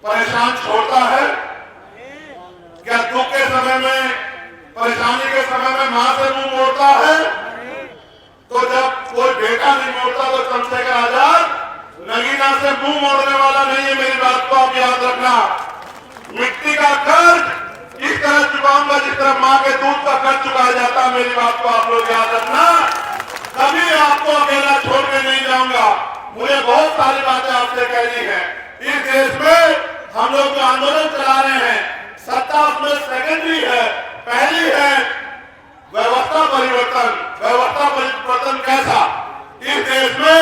परेशान छोड़ता है? क्या दुख के समय में, परेशानी के समय में मां से मुंह मोड़ता है? तो जब कोई बेटा नहीं मोड़ता तो चंद्रशेखर आजाद नगीना से मुंह मोड़ने वाला नहीं है। मेरी बात को आप याद रखना। मिट्टी का कर्ज इस तरह चुकाऊंगा जिस तरह मां के दूध का कर्ज चुकाया जाता है। मेरी बात को आप लोग याद रखना। कभी आपको अकेला छोड़ के नहीं जाऊंगा। मुझे बहुत सारी बातें आपसे कहनी है। इस देश में हम लोग जो आंदोलन चला रहे हैं, सत्ता उसमें सेकेंडरी है, पहली है व्यवस्था परिवर्तन। व्यवस्था परिवर्तन कैसा? इस देश में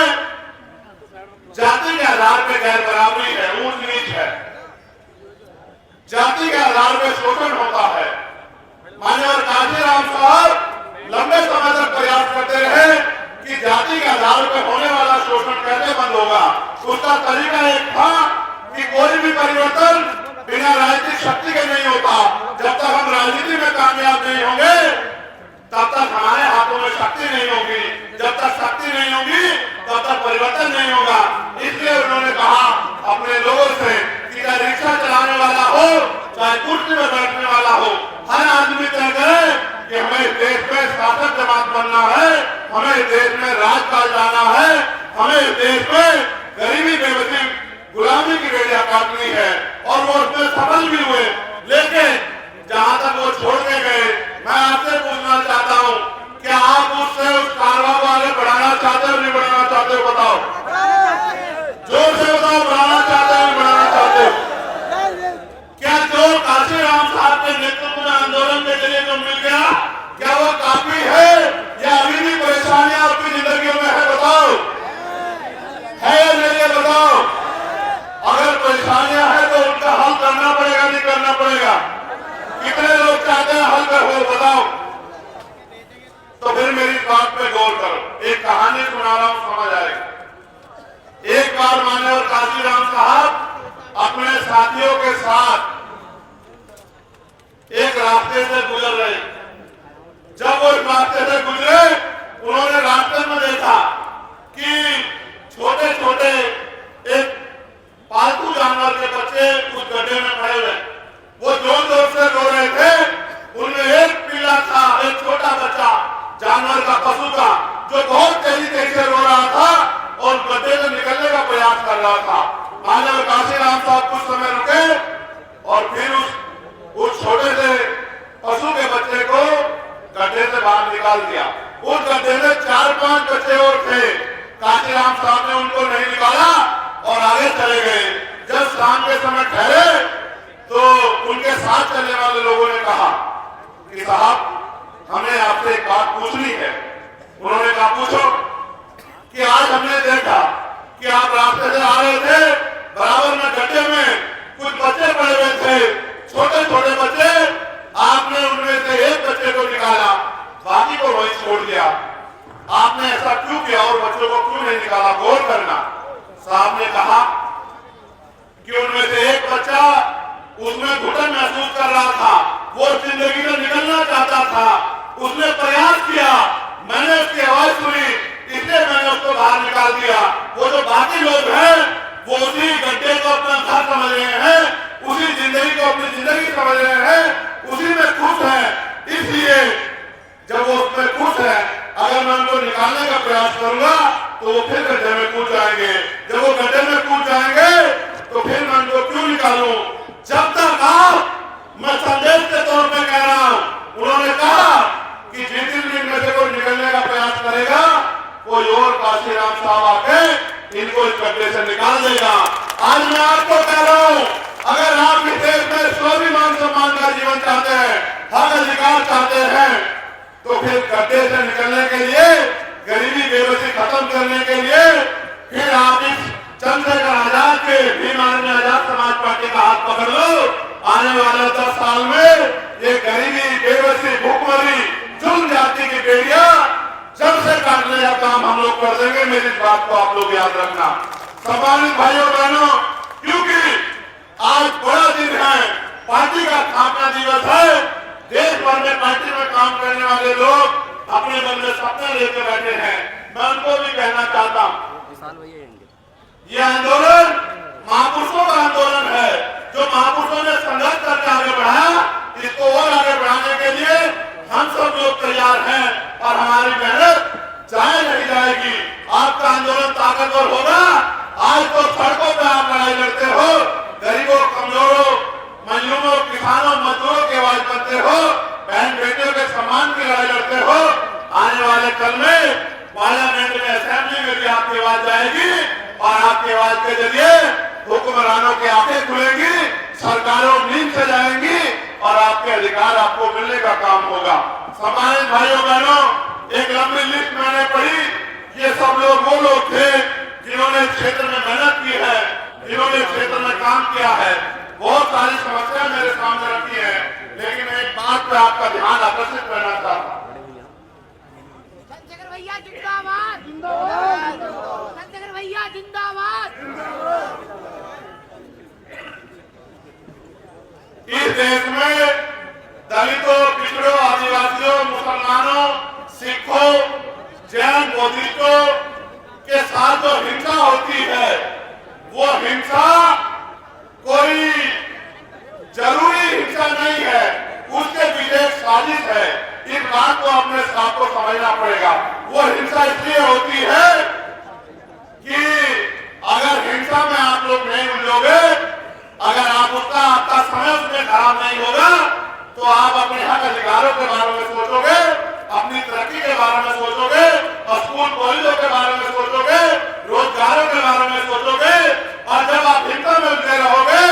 जाति के आधार पर गैर बराबरी है, ऊंच नीच है, जाति के आधार पर शोषण होता है। माननीय काशीराम साहब लंबे समय तक प्रयास करते रहे कि जाति के आधार पर होने वाला शोषण कैसे बंद होगा। उसका तरीका एक था कि कोई भी परिवर्तन बिना राजनीतिक शक्ति के नहीं होता। जब तक हम राजनीति में कामयाब नहीं होंगे तब तक हमारे हाथों में शक्ति नहीं होगी। जब तक शक्ति नहीं होगी तब तक परिवर्तन नहीं होगा। इसलिए उन्होंने कहा अपने लोगों से कि चाहे रिक्शा चलाने वाला हो, चाहे कुर्सी में बैठने वाला हो, हर आदमी तय करे कि हमें इस देश में शासक जमात बनना है, हमें इस देश में राजकाज लाना है, हमें इस देश में गरीबी बेबसी गुलामी की बेड़ियां काटनी है। और वो उसमें सफल भी हुए। लेकिन जहां तक वो छोड़ के गए, मैं आपसे पूछना चाहता हूं, क्या आप उससे उस कारवा को आगे बढ़ाना चाहते हो नहीं बढ़ाना चाहते हो? बताओ, जोर से बताओ, बढ़ाना चाहते हो नहीं बढ़ाना चाहते हो? क्या जो काशीराम साहब के नेतृत्व में आंदोलन के जरिए जो मिल गया, क्या वो काफी है या अभी भी परेशानियां आपकी जिंदगी में है? बताओ, है या नहीं है? बताओ। अगर परेशानियां है तो उनका हल करना पड़ेगा नहीं करना पड़ेगा? कितने लोग चाहते हैं हल कर हो? बताओ। तो फिर मेरी बात पे गौर करो। एक कहानी सुना रहा हूं, समझ आएगी। एक बार माननीय काशीराम साहब अपने साथियों के साथ एक रास्ते से गुजर रहे। जब वो रास्ते से गुजरे, उन्होंने रास्ते में देखा कि छोटे छोटे एक पालतू जानवर के बच्चे उस गड्ढे में पड़े हुए। वो जोर जोर से रो रहे थे। उनमें एक पीला था, एक छोटा बच्चा जानवर का, पशु का, जो बहुत तेजी से रो रहा था और गड्ढे से निकलने का प्रयास कर रहा था। माननीय काशीराम साहब कुछ समय रुके और फिर उस छोटे से पशु के बच्चे को गड्ढे से बाहर निकाल दिया। उस गड्ढे में 4-5 बच्चे और थे। काशीराम साहब ने उनको नहीं निकाला और आगे चले गए। जब शाम के समय ठहरे तो उनके साथ चलने वाले लोगों ने कहा कि साहब, हमें आपसे एक बात पूछनी है। उन्होंने कहा पूछो। कि आज हमने देखा कि आप रास्ते से आ रहे थे, बराबर में गड्ढे में कुछ बच्चे पड़े हुए थे, छोटे छोटे बच्चे। आपने उनमें से एक बच्चे को निकाला, बाकी को वहीं छोड़ दिया। आपने ऐसा क्यों किया और बच्चों को क्यों नहीं निकाला? गौर करना। साहब ने कहा कि उनमें से एक बच्चा उसमें घुटन महसूस कर रहा था, वो जिंदगी में निकलना चाहता था, उसने प्रयास किया, मैंने उसकी आवाज सुनी, इसलिए मैंने उसको बाहर निकाल दिया। वो जो बाकी लोग हैं वो उसी गड्ढे को अपना घर समझ रहे हैं, उसी जिंदगी को अपनी जिंदगी समझ रहे हैं, उसी में खुश है। इसलिए जब वो उसमें खुश है, अगर मैं उनको निकालने का प्रयास करूंगा तो वो फिर गड्ढे में कूद जाएंगे। जब वो गड्ढे में कूद जाएंगे तो फिर मैं उनको क्यों निकालूं? जब तक आप, मैं संदेश के तौर पे कह रहा हूं, उन्होंने कहा कि जिस दिन इनमें से कोई निकलने का प्रयास करेगा, कोई और काशीराम साहब आके इनको इस गड्ढे से निकाल देगा। आज मैं आपको कह रहा हूं, अगर आप इस देश में स्वाभिमान सम्मान का जीवन चाहते हैं, हक अधिकार चाहते हैं, तो फिर गड्ढे से निकलने के लिए, गरीबी बेबसी खत्म करने के लिए, फिर आप इस चंद्रशेखर आजाद के, भीम आर्मी आजाद समाज पार्टी का हाथ पकड़ लो। आने वाले 10 साल में ये गरीबी बेबसी भूखमरी जुल्म जाति की बेड़ियां जड़ से काटने का काम हम लोग कर देंगे। मेरी इस बात को आप लोग याद रखना। सम्मानित भाइयों बहनों, क्योंकि आज बड़ा दिन है, पार्टी का स्थापना दिवस है। देश भर में पार्टी में काम करने वाले लोग अपने मन में सपने लेकर बैठे हैं। मैं उनको भी कहना चाहता हूँ, ये आंदोलन महापुरुषों का आंदोलन है। हमारी मेहनत जाए नहीं जाएगी। आपका आंदोलन ताकतवर होगा। आज तो सड़कों पे आप लड़ाई लड़ते हो, गरीबों, कमजोरों, मजलूमों, किसानों, मजदूरों की आवाज बनते हो, बहन बेटियों के सम्मान की लड़ाई लड़ते हो। आने वाले कल में पार्लियामेंट में, असेंबली में भी आपकी आवाज जाएगी और आपकी आवाज के जरिए हुक्मरानों की आंखें खुलेंगी, सरकारों नींद से जाएंगी और आपके अधिकार आपको मिलने का काम होगा। सम्मानित भाइयों बहनों, एक लंबी लिस्ट मैंने पढ़ी। ये सब लोग वो लोग थे जिन्होंने क्षेत्र में मेहनत की है, जिन्होंने क्षेत्र में काम किया है। बहुत सारी समस्या मेरे सामने रखी है, लेकिन एक बात पे आपका ध्यान आकर्षित करना चाहता। चंद्रशेखर भैया जिंदाबाद, जिंदाबाद, चंद्रशेखर भैया जिंदाबाद। इस देश में दलितों, पिछड़ों, आदिवासियों, मुसलमानों, सिखों, जैन, बौद्धिस्टों के साथ जो हिंसा होती है, वो हिंसा कोई जरूरी हिंसा नहीं है, उसके पीछे एक साजिश है। इस बात को अपने साथ को समझना पड़ेगा। वो हिंसा इसलिए होती है कि अगर हिंसा में आप लोग नहीं उलझोगे, अगर आप आपका समय उसमें खराब नहीं होगा, तो आप अपने हक अधिकारों के बारे में सोचोगे, अपनी तरक्की के बारे में सोचोगे, स्कूल कॉलेजों के बारे में सोचोगे, रोजगारों के बारे में सोचोगे। और जब आप हिंसा में उलझे रहोगे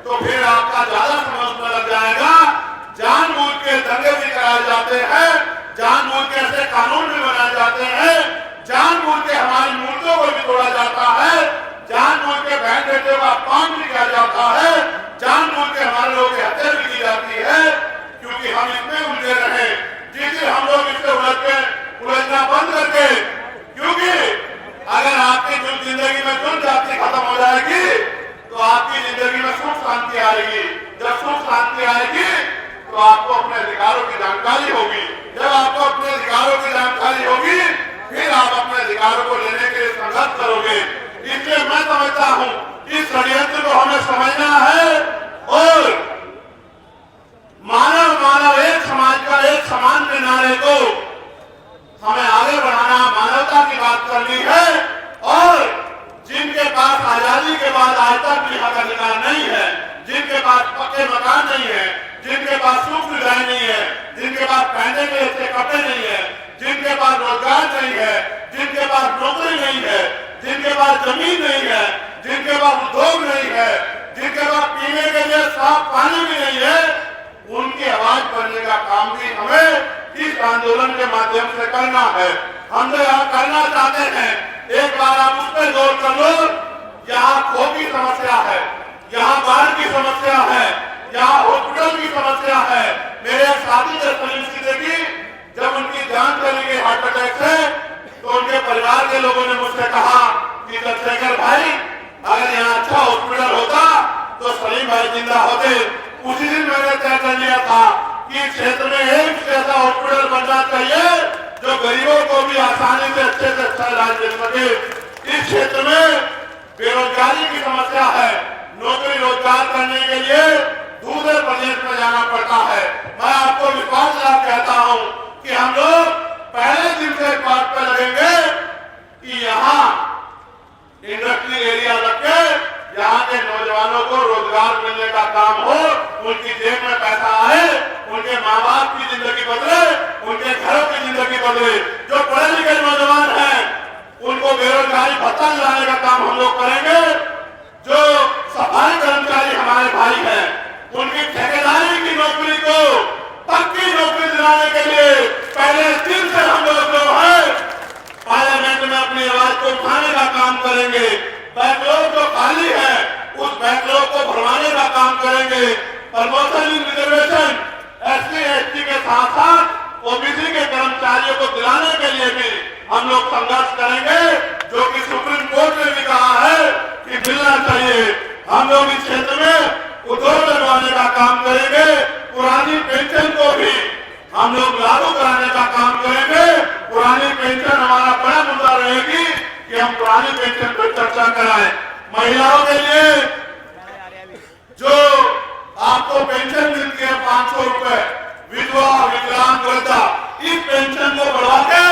तो फिर आपका ज्यादा समय उसमें लग जाएगा। जानबूझ के दंगे भी कराए जाते हैं, जानबूझ के ऐसे कानून भी बनाए जाते हैं, जानबूझ के हमारी मूर्तियों को भी तोड़ा जाता है, जानबूझ के बहन बेटियों का अपमान भी किया जाता है, जानबूझ के हमारे लोगों की हत्या भी की जाती है, क्योंकि हम इसमें उलझे रहे। जिस दिन हम लोग इससे उलझना बंद करके, क्योंकि अगर आपकी जिंदगी में जुल्म जाति खत्म हो जाएगी तो आपकी जिंदगी में सुख शांति आएगी। जब सुख शांति आएगी तो आपको अपने अधिकारों की जानकारी होगी। जब आपको अपने अधिकारों की जानकारी होगी, फिर आप अपने अधिकारों को लेने के लिए संघर्ष करोगे। इसलिए मैं समझता हूं इस षड्यंत्र को हमें समझना है और मानव मानव एक समाज का एक समान के नारे को हमें आगे बढ़ाना, मानवता की बात करनी है। और जिनके पास आजादी के बाद आज तक भी हक अधिकार नहीं है, जिनके पास पक्के मकान नहीं है, जिनके पास सुख सुविधाएं नहीं है, जिनके पास पहनने के अच्छे कपड़े नहीं है, जिनके पास रोजगार नहीं है, जिनके पास नौकरी नहीं है, जिनके पास जमीन नहीं है, जिनके पास उद्योग नहीं है, जिनके पास पीने के लिए साफ पानी भी नहीं है, उनकी आवाज बनने का काम भी हमें इस आंदोलन के माध्यम से करना है। हम जो यहाँ करना चाहते हैं, एक बार आप उस पर गौर कर लो। यहाँ खो की समस्या है, यहाँ बाढ़ की समस्या है, यहाँ हॉस्पिटल की समस्या है। मेरे एक साथी ने पुलिस देखी, जब उनकी जान चली गई हार्ट अटैक से, तो उनके परिवार के लोगों ने मुझसे कहा कि चंद्रशेखर भाई, अगर यहाँ अच्छा हॉस्पिटल होता तो सलीम भाई जिंदा होते। उसी दिन मैंने तय कर लिया था कि क्षेत्र में एक ऐसा हॉस्पिटल बनना चाहिए जो गरीबों को भी आसानी से अच्छा इलाज दे सके। इस क्षेत्र में बेरोजगारी की समस्या है, नौकरी रोजगार करने के लिए दूसरे प्रदेश में जाना पड़ता है। मैं आपको विश्वास दिला कहता हूं कि हम लोग पहले दिन से इस बात पर लगेंगे कि यहाँ इंडस्ट्री एरिया रखे, यहाँ के नौजवानों को रोजगार मिलने का काम हो, उनकी जेब में पैसा आए, उनके माँ बाप की जिंदगी बदले, उनके घरों की जिंदगी बदले। जो पढ़े लिखे नौजवान हैं उनको बेरोजगारी भत्ता दिलाने का काम हम लोग करेंगे। जो सफाई कर्मचारी हमारे भाई हैं, उनकी ठेकेदारी की नौकरी को पक्की नौकरी दिलाने के लिए पहले दिन से हम लोग जो है पार्लियामेंट में अपनी आवाज को उठाने का काम करेंगे। बैकलॉग जो खाली है उस बैकलॉग को भरवाने का काम करेंगे। प्रमोशन इन रिजर्वेशन एससी एसटी के साथ साथ ओबीसी के कर्मचारियों को दिलाने के लिए भी हम लोग संघर्ष करेंगे, जो कि सुप्रीम कोर्ट ने भी कहा है कि मिलना चाहिए। हम लोग इस क्षेत्र में उद्योग बनवाने का काम करेंगे। पुरानी पेंशन को भी हम लोग लागू कराने का काम करेंगे। पुरानी पेंशन हमारा बड़ा मुद्दा रहेगी कि हम पुरानी पेंशन पर चर्चा कराएं। महिलाओं के लिए जो आपको पेंशन मिलती है 500 रुपए, विधवा, विकलांग, वृद्धा, इस पेंशन को बढ़ा के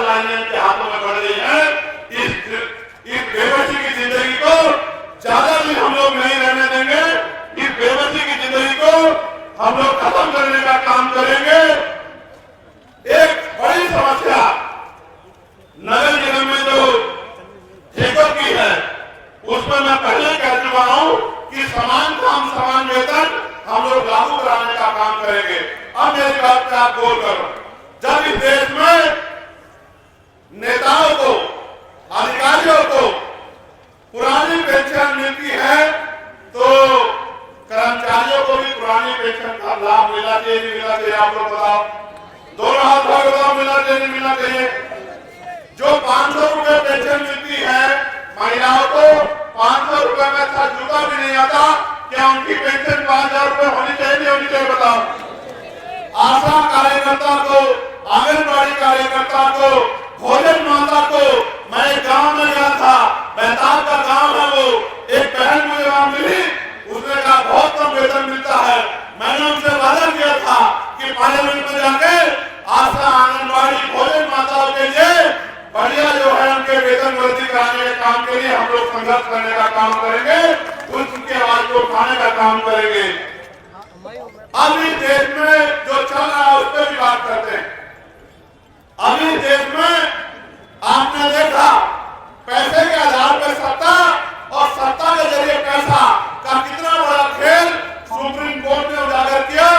लाइनें के हाथों में बढ़ रही है। इस बेबसी की जिंदगी को ज्यादा दिन हम लोग नहीं रहने देंगे। इस बेबसी की जिंदगी को हम लोग खत्म करने का काम करेंगे। एक बड़ी समस्या नगर निगम में जो ठेकों की है, उसमें मैं पहले कह चुका हूं कि समान काम समान वेतन हम लोग लागू कराने का काम करेंगे। अब मेरी बात पे आप गौर करो। जब इस देश में नेताओं को, अधिकारियों को पुरानी पेंशन मिलती है, तो कर्मचारियों को भी पुरानी पेंशन का लाभ मिलना चाहिए, नहीं मिलना चाहिए? आप लोग बताओ, दोनों हाथ बताओ, मिलना चाहिए नहीं मिलना चाहिए? जो 500 रुपए पेंशन मिलती है महिलाओं को, 500 रुपए में अच्छा जूता भी नहीं आता, क्या उनकी पेंशन 5000 रुपए होनी चाहिए नहीं होनी चाहिए? बताओ। आशा कार्यकर्ता को, आंगनबाड़ी कार्यकर्ता को, भोजन माता को, मैं गांव में गया था, बेताब का गांव है वो, एक बहन मुझे वहां मिली, उसने कहा बहुत कम वेतन मिलता है। मैंने उनसे वादा किया था कि पार्लियामेंट में जाके आशा, आंगनबाड़ी, भोजन माताओं के लिए बढ़िया जो है उनके वेतन वृद्धि कराने के काम के लिए हम लोग संघर्ष करने का काम करेंगे, उनकी आवाज को उठाने का काम करेंगे। अब इस देश में जो चल रहा है उस पर भी बात करते हैं। अभी देश में आपने देखा पैसे के आधार पर सत्ता और सत्ता के जरिए पैसा का कितना बड़ा खेल सुप्रीम कोर्ट ने उजागर किया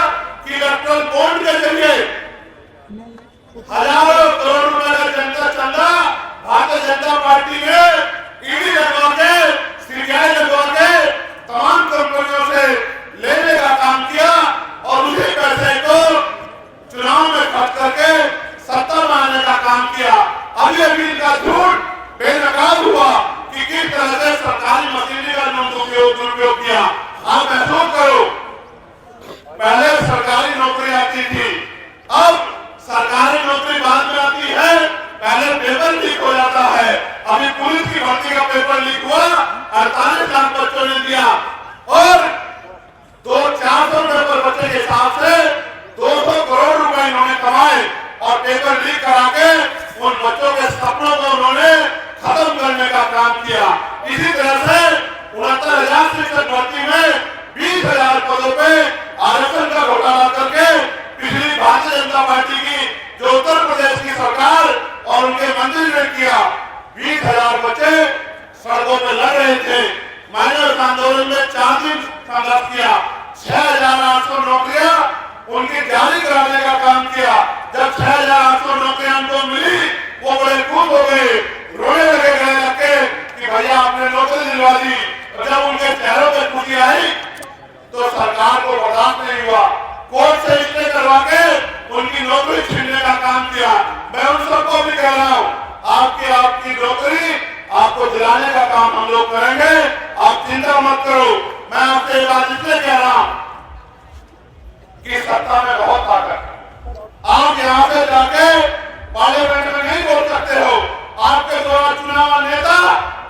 कि इलेक्ट्रल बॉन्ड के जरिए हजारों करोड़ रुपए का जनता चंदा भारतीय जनता पार्टी ने ईडी लगवा के, सीबीआई लगवा के तमाम कंपनियों से लेने का काम किया और उसी पैसे को चुनाव में खर्च करके सत्ता बनाने का काम किया। अभी अभी इनका झूठ बेनकाब हुआ कि किस तरह से सरकारी मशीनरी का दुरुपयोग किया। आप महसूस करो, पहले सरकारी नौकरी आती थी, अब सरकारी नौकरी बाद में आती है, पहले पेपर लीक हो जाता है। अभी पुलिस की भर्ती का पेपर लीक हुआ, 48 लाख बच्चों ने दिया और 400 रुपए पर बच्चे के हिसाब से 200 करोड़ रुपए इन्होंने कमाए और पेपर लीक करा के उन बच्चों के सपनों को उन्होंने खत्म करने का काम किया। इसी तरह से 69,000 शिक्षक भर्ती में 20,000 पदों पे आरक्षण का घोटाला करके पिछली भारतीय जनता पार्टी की जो उत्तर प्रदेश की सरकार और उनके मंत्री ने किया, 20,000 बच्चे सड़कों पे लड़ रहे थे। मैंने उस आंदोलन में 4 दिन संघर्ष किया, 6,800 नौकरियां उनकी जारी कराने का काम किया। जब 6,800 नौकरियां उनको मिली, वो बड़े खुश हो गए, रोने लगे गले लगे कि भैया आपने नौकरी दिलवा दी। जब उनके चेहरों पर खुशी आई तो सरकार को बर्दाश्त नहीं हुआ, कोर्ट से स्टे करवा के उनकी नौकरी छीनने का काम किया। मैं उन सबको भी कह रहा हूँ, आपकी नौकरी आपको दिलाने का काम हम लोग करेंगे, आप चिंता मत करो। मैं आपसे ये बात इसलिए कह रहा हूँ कि सत्ता में बहुत ताकत, आप यहाँ से जाके पार्लियामेंट में नहीं बोल सकते हो। आपके द्वारा चुना हुआ नेता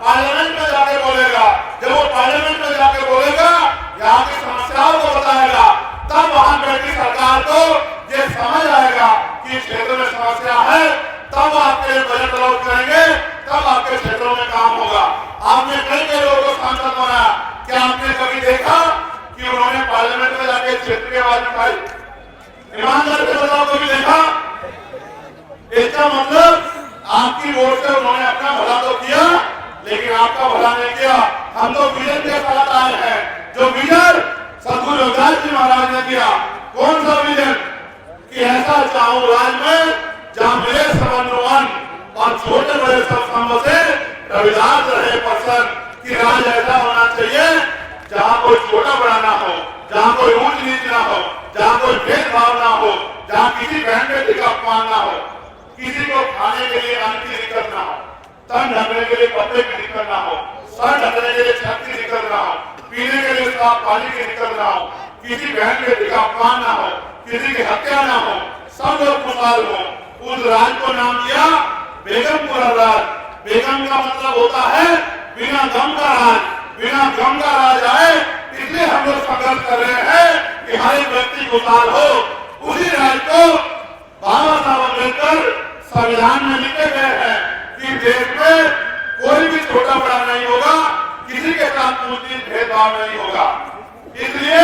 पार्लियामेंट में जाके बोलेगा, जब वो पार्लियामेंट में जाके बोलेगा, यहाँ की समस्याओं को बताएगा, तब वहां बैठी सरकार को ये समझ आएगा कि क्षेत्र में समस्या है, तब आपके बजट अलॉट करेंगे, तब आपके क्षेत्रों में काम होगा। आपने कई लोगों को सांसद बनाया, क्या आपने कभी देखा कि उन्होंने पार्लियामेंट में जाके क्षेत्र की आवाज उठाई? ईमानदारी से बताओ, कभी देखा? इसका मतलब आपकी वोट से उन्होंने अपना भला तो किया, लेकिन आपका भला नहीं किया। हम तो विजन के साथ आए हैं, जो विजन सदगुरु रविदास जी महाराज ने दिया। कौन सा विजन? कि ऐसा चाहूं राज में जहां मिले समन्वयन और छोटे बड़े सब संबसे रविदास रहे पसंद। कि राज ऐसा होना चाहिए जहां कोई छोटा बड़ा ना हो, जहां कोई ऊंच नीच ना हो, जहां कोई भेदभाव ना हो, जहां किसी बहन बेटी का अपमान ना हो, किसी को खाने के लिए अन्न की दिक्कत ना हो, तन ढकने के लिए कपड़े की दिक्कत ना हो, सर ढकने के लिए छत की दिक्कत ना हो, पीने के लिए साफ पानी की दिक्कत ना हो, किसी बहन बेटी का अपमान ना हो, किसी की हत्या ना हो, सब लोग खुशहाल हो। उस राज को नाम दिया बेगमपुरा राज। बेगम का मतलब होता है बिना गम का राज, बिना गम का राज आए, इसलिए हम लोग संघर्ष कर रहे हैं कि हर एक व्यक्ति खुशहाल हो। उसी राज को बाबा साहब अम्बेडकर संविधान में लिखे गए हैं कि देश में कोई भी छोटा बड़ा नहीं होगा, किसी के साथ कोई भेदभाव नहीं होगा। इसलिए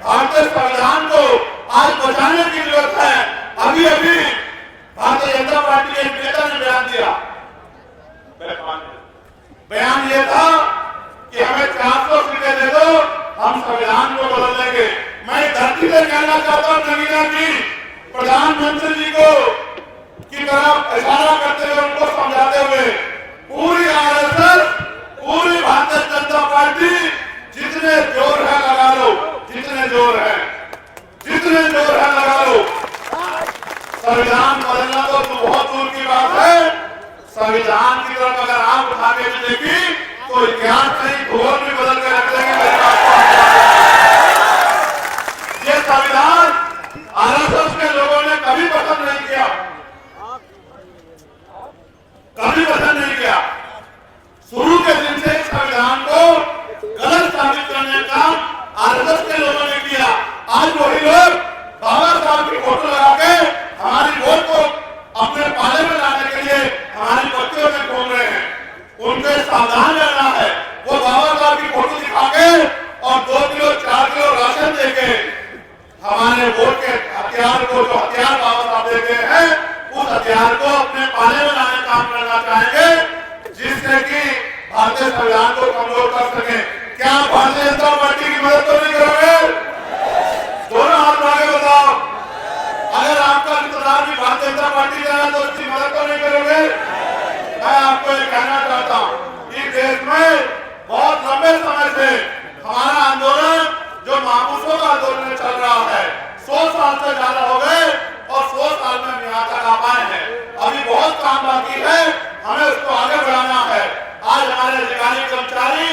भारतीय संविधान को आज बचाने की जरूरत है। अभी अभी भारतीय जनता पार्टी के एक नेता ने बयान दिया, बयान ये था कि हमें 400 सीटें दे दो, हम संविधान को बदल देंगे। मैं धरती से कहना चाहता हूं नवीना जी, प्रधानमंत्री जी को की तरफ इशारा करते हुए, उनको समझाते हुए, पूरी आरएसएस, पूरी भारतीय जनता पार्टी जितने जोर है लगा लो, जितने जोर है लगा लो। संविधान बदलना तो बहुत दूर की बात है। संविधान की तरफ अगर आंख उठा के भी देखी तो इतिहास नहीं, भूगोल भी बदल के रख देंगे। ये संविधान आरएसएस के लोगों ने कभी पसंद नहीं किया, कभी पसंद नहीं किया। शुरू के दिन से संविधान को गलत साबित करने का आरएसएस के लोगों ने किया। आज वही लोग बाबा साहब की फोटो लगा के हमारी वोट को अपने पाले में लाने के लिए हमारी बच्चों में घूम रहे हैं। उनको सावधान रहना है। वो बाबा साहब की फोटो दिखा के और 2 किलो 4 किलो राशन देके हमारे वोट के हथियार को, जो हथियार बाबा साहब देते हैं, उस हथियार को अपने पाले में लाने का काम करना चाहेंगे, जिससे कि भारतीय संविधान को कमजोर कर सके। क्या भारतीय जनता पार्टी की मदद तो नहीं करोगे? दोनों हाथ आगे बताओ। अगर आपका रिश्तेदार भी भारतीय जनता पार्टी का है तो उसकी मदद तो नहीं करोगे? मैं आपको ये कहना चाहता हूँ कि देश में बहुत लंबे समय से हमारा आंदोलन, जो मामूसों का आंदोलन चल रहा है, 100 साल से ज्यादा हो गए और 100 साल में हम यहाँ तक आ पाए हैं। अभी बहुत काम बाकी है, हमें उसको आगे बढ़ाना है। आज हमारे अधिकारी कर्मचारी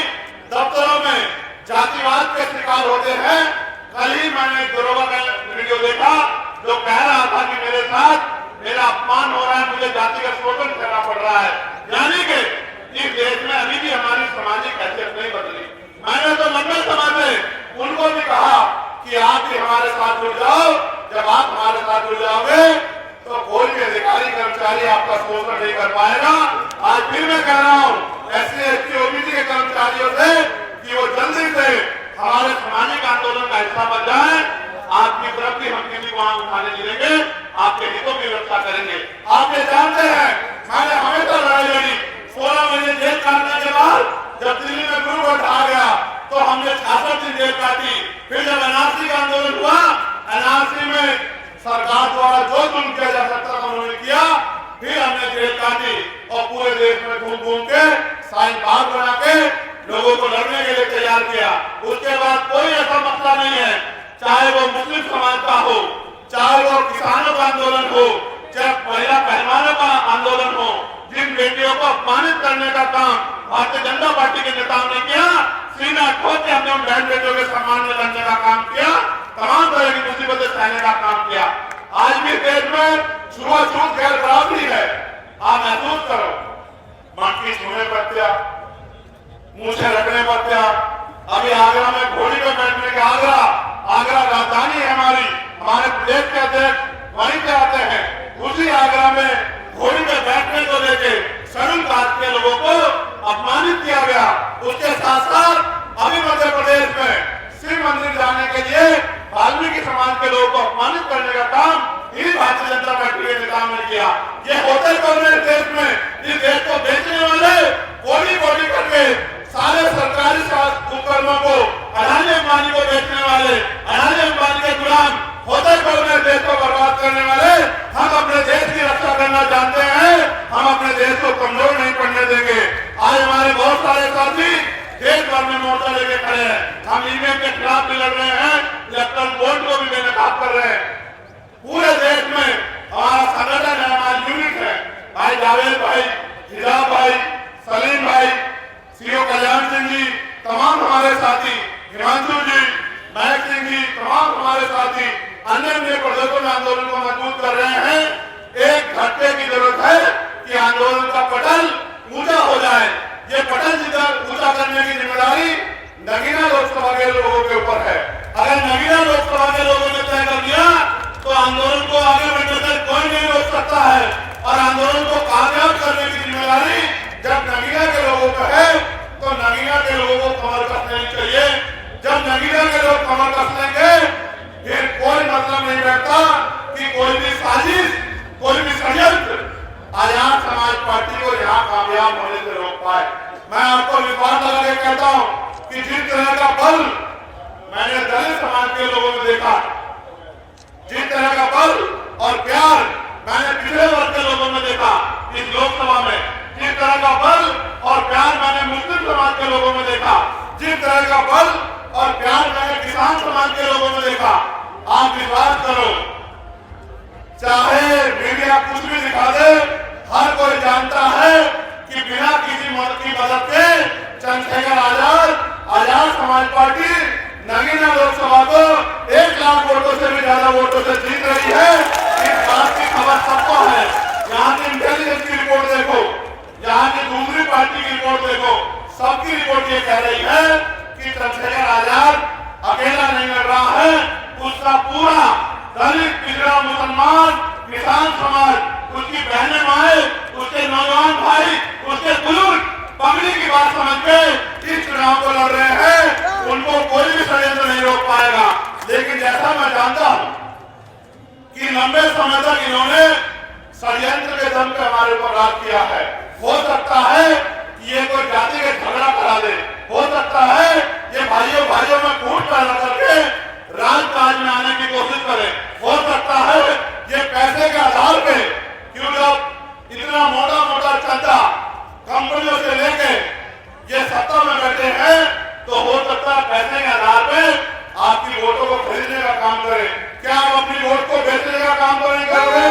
दफ्तरों में जातिवाद के शिकार होते हैं। कल ही मैंने एक दरोगा का वीडियो देखा जो कह रहा था कि मेरे साथ मेरा अपमान हो रहा है, मुझे जातिगत शोषण करना पड़ रहा है। यानी कि इस देश में अभी भी हमारी सामाजिक हैसियत नहीं बदली। मैंने तो लंबे समय में उनको भी कहा कि आप भी हमारे साथ जुड़ जाओ। जब आप हमारे साथ जुड़ जाओगे तो कोई भी अधिकारी कर्मचारी आपका शोषण नहीं कर पाएगा। आज फिर मैं कह रहा हूँ SC ST OBC के कर्मचारियों से कि वो जल्दी से हमारे सामाजिक आंदोलन का हिस्सा बन जाए। आपकी तरफ भी हम किसी को वहां उठाने नहीं देंगे, आपके हितों की रक्षा करेंगे। आप ये जानते हैं मैंने हमेशा लड़ाई लड़ी। 16 महीने जेल काटने के बाद जब दिल्ली में गुरु घोष आ गया तो हमने 66 दिन जेल काटी। फिर जब NRC का आंदोलन हुआ, NRC में सरकार द्वारा जो जुल्म किया जा सकता था उन्होंने किया। फिर हमने जेल काटी और पूरे देश में घूम घूम के साइन बाग बना के लोगों को लड़ने के लिए तैयार किया। उसके बाद कोई ऐसा मसला नहीं है, चाहे वो मुस्लिम समाज का हो, चाहे वो किसानों का आंदोलन हो, चाहे महिला पहलवानों का आंदोलन हो, जिन बेटियों को अपमानित करने का काम भारतीय जनता पार्टी के नेताओं ने किया, सीना ठोक के हमने उन बहन बेटियों के सम्मान में लड़ने का काम किया, तमाम तरह की मुसीबतें सहने का काम किया। आज भी देश में छुआछूत गैर बराबरी है। आप महसूस करो, मटकी छूने पर क्या, मुझे रखने पर क्या। अभी आगरा में घोड़ी पे बैठने के आगरा राजधानी है हमारी, हमारे प्रदेश के अध्यक्ष वहीं से आते हैं। उसी आगरा में घोड़ी पे बैठने को लेके शेड्यूल कास्ट के लोगों को अपमानित किया गया। उसके साथ साथ अभी मध्य प्रदेश में शिव मंदिर जाने के लिए वाल्मीकि समाज के लोगों को अपमानित करने का काम इस भारतीय जनता पार्टी के नेताओं ने किया। ये होते कौन है देश में? इस देश को बेचने वाले कोड़ी कोड़ी करके सारे सरकारी उपकरणों को अडानी अंबानी को बेचने वाले, अडानी अंबानी के गुलाम होते कौन है? देश को बर्बाद करने वाले। हम अपने देश की रक्षा करना जानते हैं, हम अपने देश को कमजोर नहीं पड़ने देंगे। आज हमारे बहुत सारे साथी देश भर में मोर्चा लेके खड़े हैं। हम ईवीएम के खिलाफ भी लड़ रहे हैं, इलेक्ट्रल बोर्ड को भी बेनकाब कर रहे हैं। पूरे देश में हमारा संगठन है, हमारा यूनिट है। भाई जावेद भाई, हिजाब भाई, सलीम भाई, सीओ कल्याण सिंह जी, तमाम हमारे साथी, हिमांशु जी, महक सिंह जी, तमाम हमारे साथी अन्य प्रदेशों में आंदोलन को मजबूत कर रहे हैं। एक झटके की जरूरत है कि आंदोलन का पटल ऊंचा हो जाए। ये पटल ऊंचा करने की जिम्मेदारी नगीना लोकसभा के लोगों के ऊपर है। अगर नगीना लोकसभा के लोगों ने तय कर दिया तो आंदोलन को आगे बढ़ने तक कोई नहीं रोक सकता है। और कमर कस लेंगे फिर कोई मतलब नहीं बैठता कि कोई भी साजिश, कोई भी षड्यंत्र आजाद समाज पार्टी को यहाँ कामयाब होने से रोक पाए। मैं आपको विश्वास लगा के कहता हूँ कि जिस तरह का बल मैंने दलित समाज के लोगों में देखा, जिस तरह का बल और प्यार मैंने पिछड़े वर्ग के लोगों में देखा इस लोकसभा में, जिस तरह का बल और प्यार मैंने मुस्लिम समाज के लोगों में देखा, जिस तरह का बल और प्यार मैंने किसान समाज के लोगों में देखा, आप विश्वास करो चाहे मीडिया कुछ भी दिखा दे, हर कोई जानता है कि बिना किसी की मदद के चंद्रशेखर आजाद समाज पार्टी नगीना लोकसभा को 1 लाख वोटों से भी ज्यादा वोटों से जीत रही है। इस बात की खबर सबको है। यहाँ की इंटेलिजेंस की रिपोर्ट देखो, यहाँ की दूसरी पार्टी की रिपोर्ट देखो, सबकी रिपोर्ट ये कह रही है कि चंद्रशेखर आजाद अकेला नहीं लड़ रहा है, उसका पूरा दलित, पिछड़ा, मुसलमान, किसान समाज, उसकी बहनें माए, उसके नौजवान भाई, उसके बुजुर्ग पगड़ी की बात समझ के इस चुनाव को लड़ रहे हैं। उनको कोई भी षड्यंत्र नहीं रोक पाएगा। लेकिन जैसा मैं जानता हूं कि लंबे समय तक इन्होंने षड्यंत्र के दम पे हमारे ऊपर राज किया है। हो सकता है कि ये कोई जातिगत झगड़ा करा दे, हो सकता है ये भाइयों में फूट पैदा करके राजकाज में आने की कोशिश करे, हो सकता है ये पैसे के आधार पे, क्यों जब इतना मोटा चंदा कंपनियों से लेके ये सत्ता में बैठे हैं तो हो सकता है पैसे के आधार पे आपकी वोटों को खरीदने का काम करें। क्या आप अपनी वोट को बेचने का काम तो नहीं करोगे?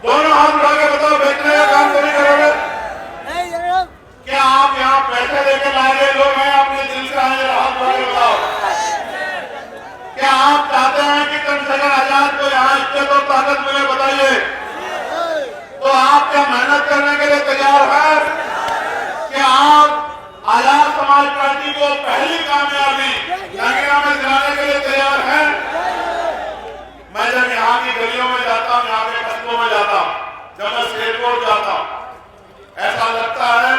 दोनों हाथ उठा के बताओ, बेचने का काम तो नहीं करोगे? क्या आप यहाँ पैसे लेके लाए गए लोग हैं? अपने दिल से आए हाथ उठा के बताओ। क्या आप चाहते हैं कि चंद्रशेखर आजाद को यहाँ इज्जत और ताकत मिले? बताइए। तो आप क्या मेहनत करने के लिए तैयार हैं? क्या आप आजाद समाज पार्टी को पहली कामयाबी नगीना में दिलाने के लिए तैयार हैं? मैं जब यहाँ की गलियों में जाता हूँ, यहाँ के कस्बों में जाता हूँ, जब मैं शेरकोट जाता हूँ, ऐसा लगता है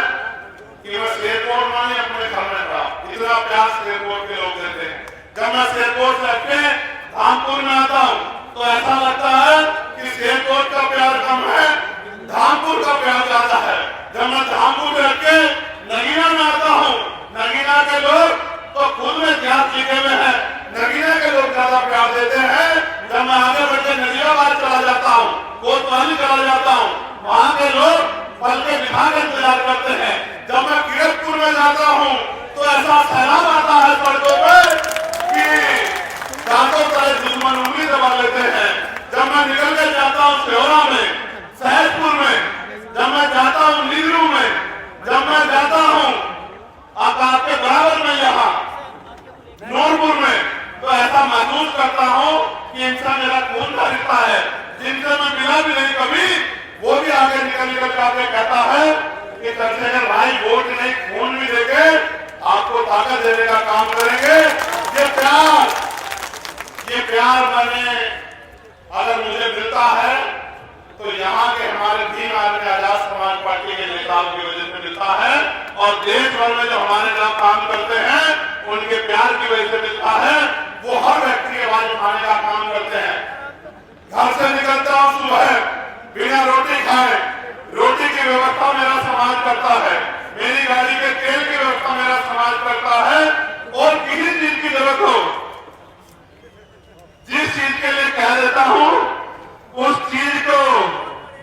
कि मैं शेरकोट में नहीं अपने घर में था। इतना प्यार शेरकोट के लोग देते हैं। जब मैं शेरकोट से अपने धामपुर में आता हूँ तो ऐसा लगता है कि शेरकोट का प्यार कम है, धामपुर का प्यार ज्यादा है। जब मैं धामपुर में रख के नगीना में आता हूँ, नगीना के लोग तो खुद में त्याग लिखे हुए हैं, नगीना के लोग ज्यादा प्यार देते हैं। जब मैं आगे बढ़ के नजीराबाद चला जाता हूँ, कोतवाली चला जाता हूँ, वहाँ के लोग पल के बिठा के इंतजार करते हैं। जब मैं किरतपुर में जाता हूँ तो ऐसा सैलाब आता है सड़कों पे कि दांतों तले दुश्मन उंगली दबा लेते हैं। जब मैं निकल के जाता हूँ सेवरा में, सहसपुर में, जब मैं जाता हूँ नीरू में, जब मैं जाता हूँ आपके बराबर में यहाँ नूरपुर में, तो ऐसा महसूस करता हूँ कि इंसान मेरा खून का रिश्ता है। जिनसे मैं मिला भी नहीं कभी, वो भी आगे निकल के कहता है कि चंद्रशेखर भाई वोट नहीं खून भी देंगे, आपको ताकत देने का काम करेंगे। ये प्यार मैंने अगर मुझे मिलता है तो यहाँ के हमारे भीम आर्मी आजाद समाज पार्टी के नेताओं की वजह से मिलता है, और देश भर में जो हमारे नाम काम करते हैं उनके प्यार की वजह से मिलता है। वो हर व्यक्ति की आवाज उठाने का काम करते हैं। घर से निकलता हूँ सुबह बिना रोटी खाए, रोटी की व्यवस्था मेरा समाज करता है, मेरी गाड़ी के तेल की व्यवस्था मेरा समाज करता है। और किसी चीज की जरूरत हो, जिस चीज के लिए कह देता हूँ उस चीज को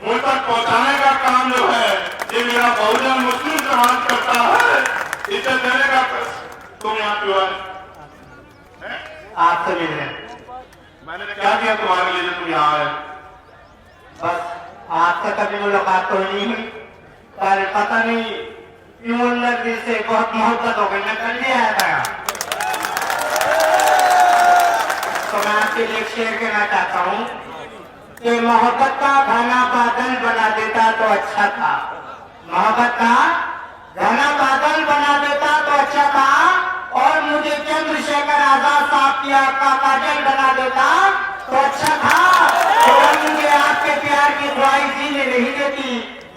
मुझ तक पहुंचाने का काम जो है ये मेरा बहुजन मुस्लिम समाज करता है। इसे देने का तुम यहाँ क्यों आए? आपसे मिलने मैंने क्या किया तुम्हारे लिए जो तुम यहाँ आए? बस आपसे कभी मुलाकात तो नहीं हुई, पर पता नहीं क्यों अंदर दिल से बहुत मोहब्बत हो गई। मैं कल भी आया था, तो मैं आपके लिए एक शेर कहना चाहता हूँ कि मोहब्बत का घना बादल बना देता तो अच्छा था, मोहब्बत का घना बादल बना देता तो अच्छा था, और मुझे चंद्रशेखर आजाद साहब की आंख का काजल बना देता तो अच्छा था। और मुझे आपके प्यार की ख्वाहिश जीने नहीं देती,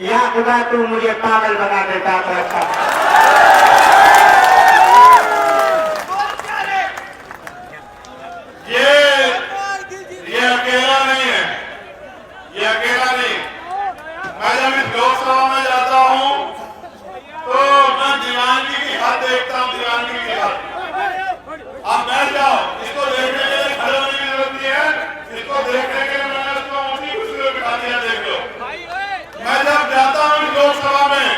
या खुदा तू मुझे पागल बना देता तो अच्छा था। जब इस लोकसभा में जाता हूँ तो मैं दीवानगी की हद देखता हूँ, दीवानगी की हद। आप बैठ जाओ, इसको देखने के लिए खड़े होने की जरूरत नहीं है, इसको देखने के लिए मैंने उसको ऊँची कुर्सी पे बिठा दिया, देख लो। मैं जब जाता हूँ इस लोकसभा में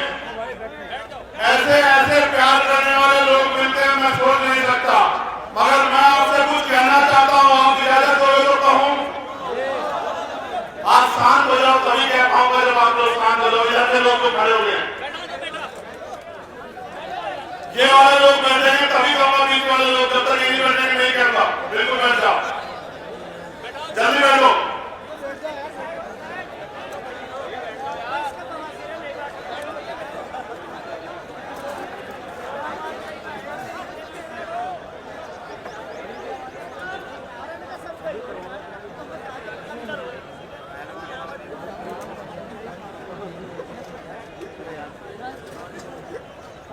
ऐसे ऐसे प्यार करने वाले लोग मिलते हैं, मैं सोच नहीं सकता। मगर मैं आपसे कुछ कहना चाहता हूँ, आप इजाजत दोगे तो कहूँ? आप शांत हो जाओ तभी कह पाऊंगा, जब आप लोग शांत हो जाओ। ऐसे लोग तो खड़े हो गए, ये वाले लोग बैठेंगे तभी कहूंगा, बीच वाले लोग जब तक नहीं बैठेंगे नहीं कहूंगा। बिल्कुल बैठ जाओ, जल्दी बैठो।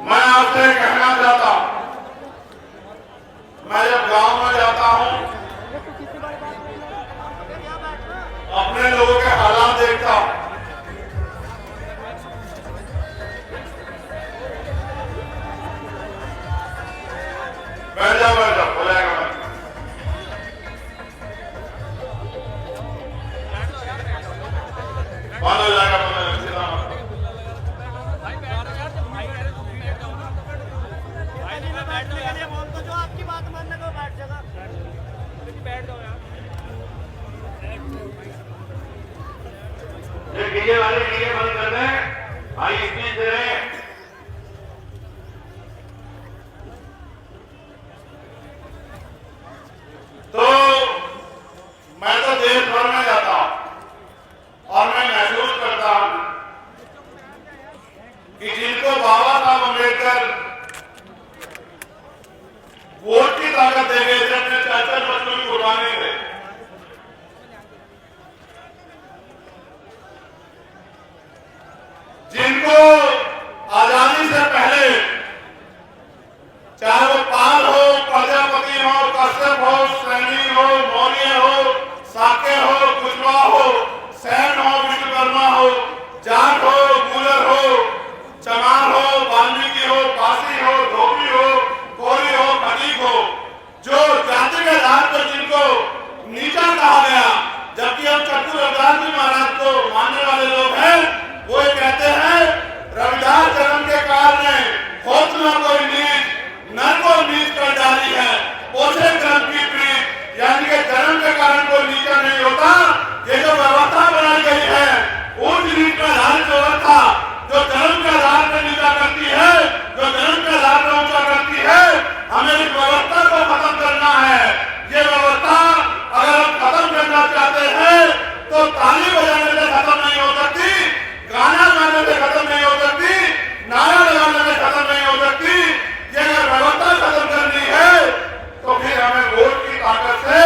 मैं आपसे कहना चाहता हूं, मैं जब गांव में जाता हूं अपने लोगों के हालात देखता हूं। बैठ जाओ हो जाएगा। बंद हो जाएगा, आपकी बात मानने को बैठ जाएगा, बैठ जाओ यार। ये डीजे वाले डीजे बंद कर दें भाई, इतनी देर तो मैं तो देश भर में जाता हूं और मैं महसूस करता हूं कि जिनको बाबा साहब अम्बेडकर वोट की ताकत दे गए थे, अपने 4 बच्चों की कुर्बानी थे, जिनको आजादी से पहले चाहे वो पाल हो, प्रजापति हो, कश्यप हो, सैनी हो, मौर्य हो, साके हो, कुशवाहा हो, सेन हो, विश्वकर्मा हो, जाट हो, गुलर हो, चमार हो, वाल्मीकि हो, पासी हो, धोबी हो, कोरी हो, खटीक हो, जो जाति के आधार पर जिनको नीचा कहा गया, जबकि हम चक्कू रविदास जी महाराज को मानने वाले लोग हैं, वो ये कहते हैं रविदास जन्म के काल ने घोषणा कोई नीच नर को नीच कर डाली है, पोषे ग्रंथ की प्रीत, यानी कि जन्म के कारण कोई नीचा नहीं होता। ये जो व्यवस्था बनाई गई है ऊंच नीच पर आधारित व्यवस्था, जो जन्म के आधार पर नीचा करती है, जो जन्म के आधार पर ऊंचा करती है, हमें इस व्यवस्था को खत्म करना है। ये व्यवस्था अगर हम खत्म करना चाहते हैं तो ताली बजाने से खत्म नहीं हो सकती, गाना गाने से खत्म नहीं हो सकती, नारा लगाने से खत्म नहीं हो सकती। ये अगर व्यवस्था खत्म करनी है तो फिर हमें वोट की ताकत से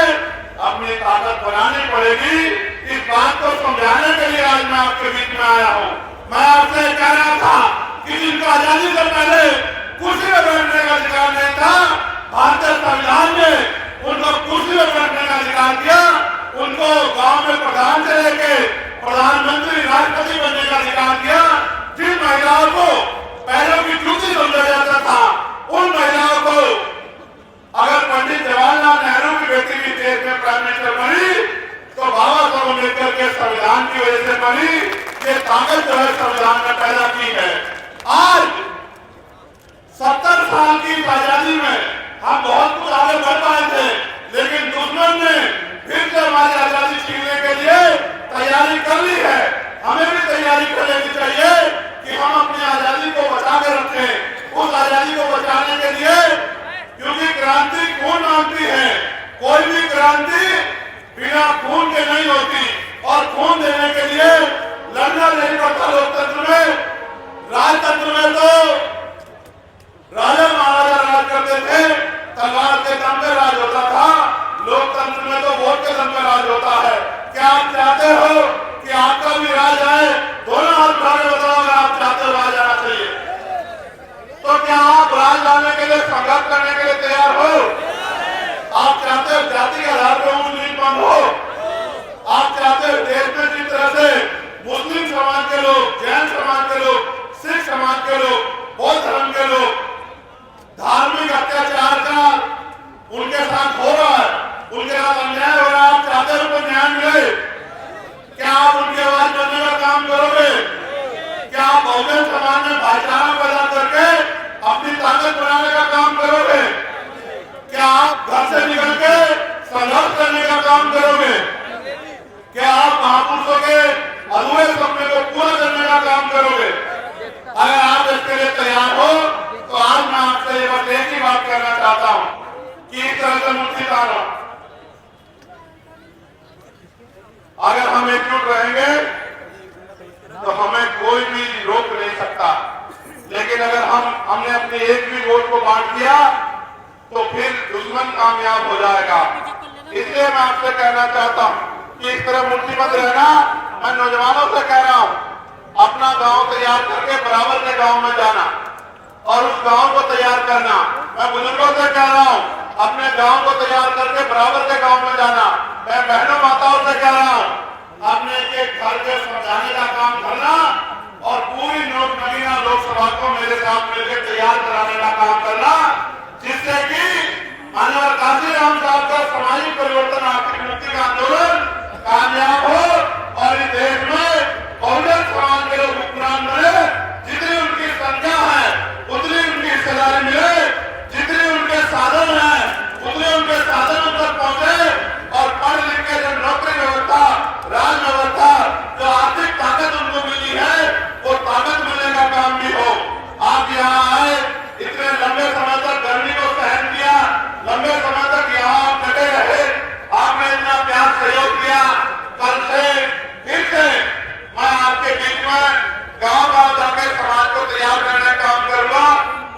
अपनी ताकत बनानी पड़ेगी। इस बात को समझाने के लिए आज मैं आपके बीच में आया हूँ। मैं आपसे कह रहा था कि जिनको आजादी से पहले कुर्सी में बैठने का अधिकार नहीं था, भारतीय संविधान ने उनको कुर्सी में बैठने का अधिकार दिया, उनको गांव में प्रधान से लेके प्रधानमंत्री राष्ट्रपति बनने का अधिकार दिया। जिन महिलाओं को पैरों की जूती समझा जाता था, उन महिलाओं को अगर पंडित जवाहरलाल नेहरू की बेटी भी देश में प्राइम मिनिस्टर बनी तो बाबा साहब अम्बेडकर के संविधान की वजह से बनी। ये ताकत जो है संविधान ने पैदा की है। आज 70 साल की आजादी में हम बहुत कुछ आगे बढ़ पाए थे, लेकिन दुश्मन ने फिर से हमारी आजादी छीनने के लिए तैयारी कर ली है। हमें भी तैयारी कर लेनी चाहिए कि हम अपनी आजादी को बचा के रखें। उस आजादी को बचाने के लिए, क्योंकि क्रांति खून मांगती है, कोई भी क्रांति बिना खून के नहीं होती, और खून देने के लिए लड़ना नहीं पड़ता। लोकतंत्र में, राजतंत्र में तो राजा महाराजा राज करते थे, तलवार के दम पे राज होता था। लोकतंत्र में तो वोट के दम पे राज होता है। क्या आप चाहते हो कि आपका भी राज आए? दोनों हाथ उठा के बताओ अगर आप चाहते हो राज आना चाहिए, तो क्या आप राज लाने के लिए संघर्ष करने के लिए तैयार हो? आप चाहते हो जाति के आधार पर ऊंच नीच बंद हो? आप चाहते हो देश में जिस तरह से मुस्लिम समाज के लोग, जैन समाज के लोग, सिख समाज के लोग, बौद्ध धर्म के लोग, धार्मिक अत्याचार का उनके साथ हो रहा है, उनके साथ अन्याय हो रहा है। आप चाहते हो उनको न्याय मिले? क्या आप उनकी आवाज बनने का काम करोगे? क्या आप बहुजन समाज में भाईचारा पैदा करके अपनी ताकत बनाने का काम करोगे? क्या आप घर से निकल के संघर्ष करने का काम करोगे? क्या आप महापुरुषों के अधूरे सपने को पूरा करने का काम करोगे? अगर आप इसके लिए तैयार हो तो आज मैं आपसे बस एक ही बात कहना चाहता हूं कि इस तरह से मुक्ति पाना, अगर हम एकजुट रहेंगे तो हमें कोई भी रोक नहीं सकता। लेकिन अगर हमने अपनी एक भी वोट को बांट दिया तो फिर दुश्मन कामयाब हो जाएगा। इसलिए मैं आपसे कहना चाहता हूं कि इस तरह मुक्ति मत रहना। मैं नौजवानों से कह रहा हूं, अपना गांव तैयार करके बराबर के गांव में जाना और उस गांव को तैयार करना। मैं बुजुर्गों से कह रहा हूं, अपने गांव को तैयार करके बराबर के गांव में जाना। मैं बहनों माताओं से कह रहा हूं, अपने एक घर के समझाने का काम करना और पूरी नवीना लोकसभा को मेरे साथ मिलकर तैयार कराने का काम करना, जिससे कि माननीय काशीराम साहब का सामाजिक परिवर्तन, आर्थिक मुक्ति का आंदोलन कामयाब हो और इस देश में बहुजन समाज के लोग हुक्मरान बने। जितनी उनकी संख्या है उतनी उनकी हिस्सेदारी मिले, जितने उनके साधन है उतने उनके साधन उन तक पहुंचे और पढ़ लिख के जो नौकरी व्यवस्था, राज व्यवस्था, जो आर्थिक ताकत उनको मिली है वो ताकत मिलने का काम भी हो। आप यहाँ आए, इतने लंबे समय तक गर्मी को सहन किया, लंबे समय तक यहाँ आप डटे रहे, आपने इतना प्यार सहयोग किया। कल से फिर से मैं आपके बीच में गांव-गांव जाकर समाज को तैयार करने का काम करूंगा।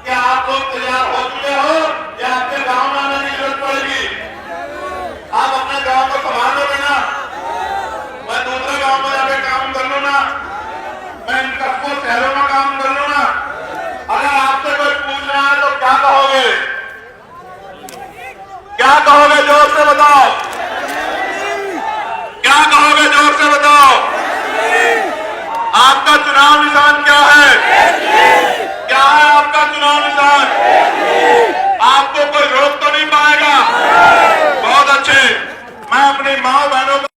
क्या आप लोग तैयार हो चुके हो या आपके गांव में आने की जरूरत पड़ेगी? आप अपने गांव को संभाल लोगे ना? मैं दूसरे गांव में जाकर काम कर लूं ना? मैं इन कस्बों शहरों में काम कर लूं ना? अगर आपसे कोई पूछना है तो क्या कहोगे? क्या कहोगे? जोर से बताओ। क्या कहोगे? जोर से बताओ। आपका चुनाव